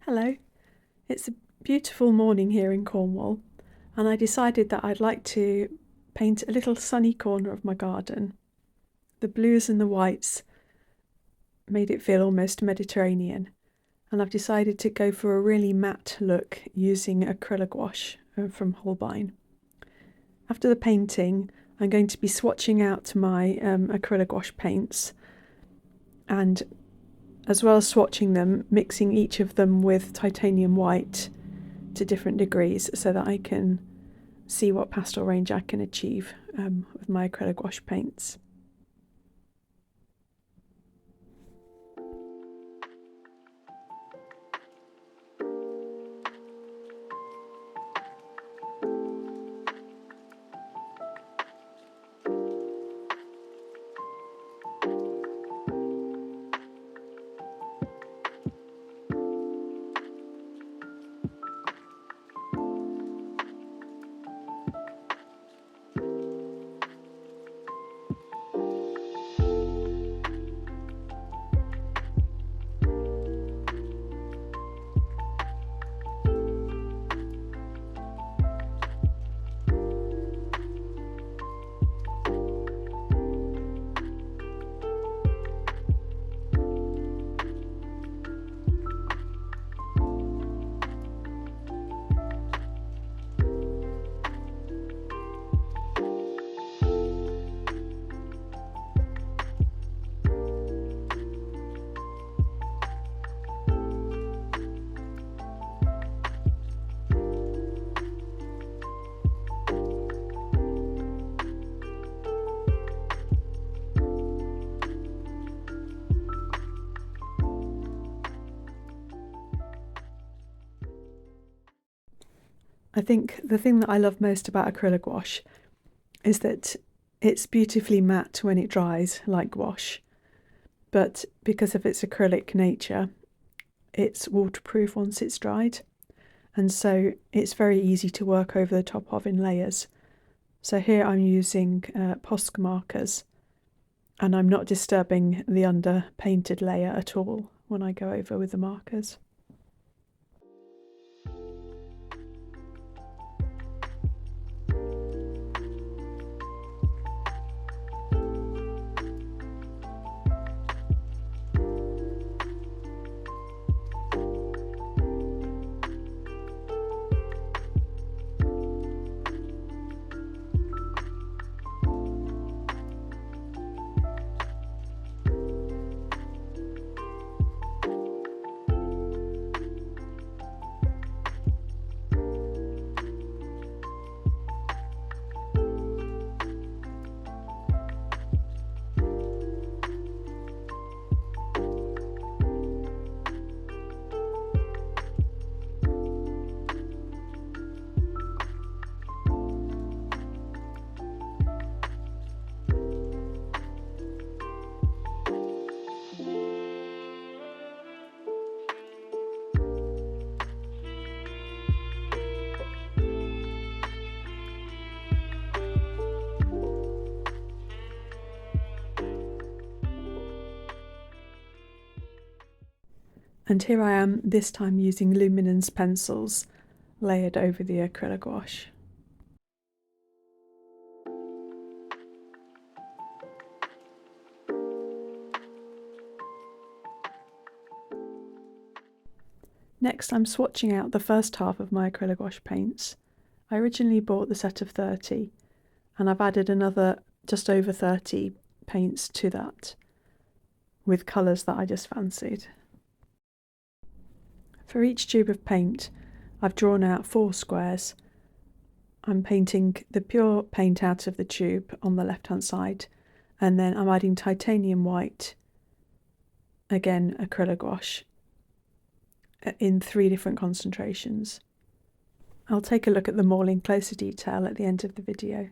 Hello, it's a beautiful morning here in Cornwall, and I decided that I'd like to paint a little sunny corner of my garden. The blues and the whites made it feel almost Mediterranean, and I've decided to go for a really matte look using Acryla Gouache from Holbein. After the painting, I'm going to be swatching out my Acryla Gouache paints, and as well as swatching them, mixing each of them with titanium white to different degrees so that I can see what pastel range I can achieve with my Acrylic Gouache paints. I think the thing that I love most about Acrylic Gouache is that it's beautifully matte when it dries, like gouache, but because of its acrylic nature, it's waterproof once it's dried, and so it's very easy to work over the top of in layers. So here I'm using Posca markers, and I'm not disturbing the under painted layer at all when I go over with the markers. And here I am, this time using luminance pencils layered over the Acrylic Gouache. Next, I'm swatching out the first half of my Acrylic Gouache paints. I originally bought the set of 30, and I've added another just over 30 paints to that with colours that I just fancied. For each tube of paint, I've drawn out 4 squares. I'm painting the pure paint out of the tube on the left-hand side, and then I'm adding titanium white, again Acrylic Gouache, in 3 different concentrations. I'll take a look at them all in closer detail at the end of the video.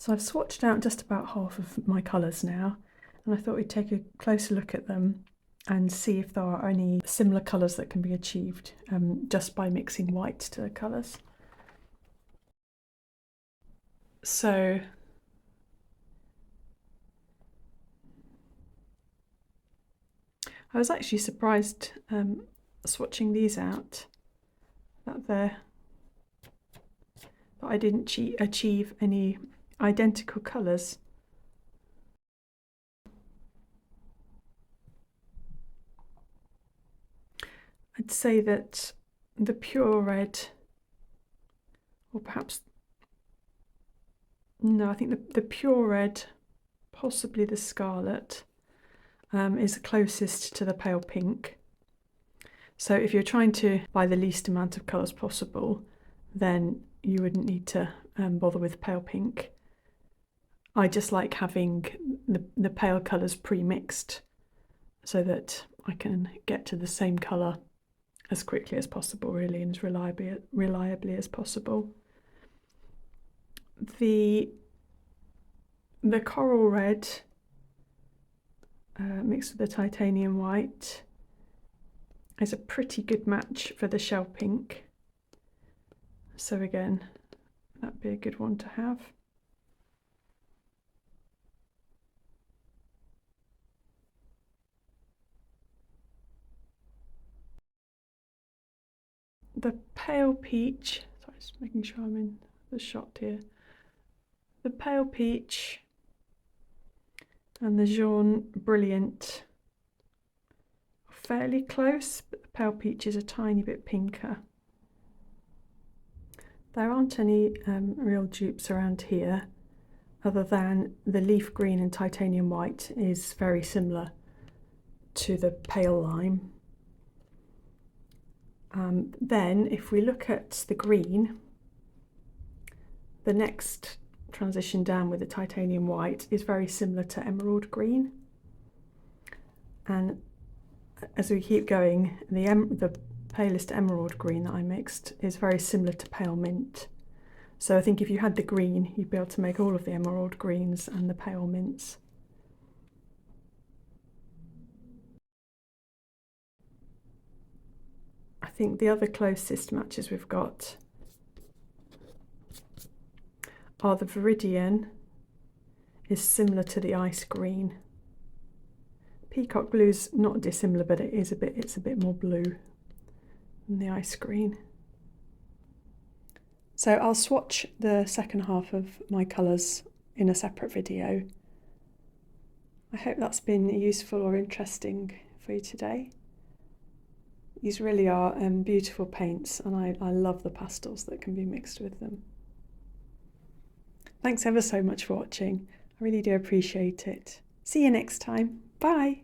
So I've swatched out just about half of my colours now, and I thought we'd take a closer look at them and see if there are any similar colours that can be achieved just by mixing white to the colours. So I was actually surprised swatching these out that I didn't achieve any identical colours. I'd say that the pure red, or perhaps, no, I think the pure red, possibly the scarlet, is the closest to the pale pink. So if you're trying to buy the least amount of colours possible, then you wouldn't need to bother with pale pink. I just like having the pale colours pre-mixed so that I can get to the same colour as quickly as possible, really, and as reliably as possible. The coral red mixed with the titanium white is a pretty good match for the shell pink. So again, that'd be a good one to have. The pale peach, sorry, just making sure I'm in the shot here. The pale peach and the jaune brilliant are fairly close, but the pale peach is a tiny bit pinker. There aren't any real dupes around here, other than the leaf green and titanium white is very similar to the pale lime. Then if we look at the green, the next transition down with the titanium white is very similar to emerald green, and as we keep going, the palest emerald green that I mixed is very similar to pale mint. So I think if you had the green, you'd be able to make all of the emerald greens and the pale mints. I think the other closest matches we've got are the Viridian is similar to the ice green. Peacock blue's not dissimilar, but it's a bit more blue than the ice green. So I'll swatch the second half of my colours in a separate video. I hope that's been useful or interesting for you today. These really are beautiful paints, and I love the pastels that can be mixed with them. Thanks ever so much for watching. I really do appreciate it. See you next time. Bye.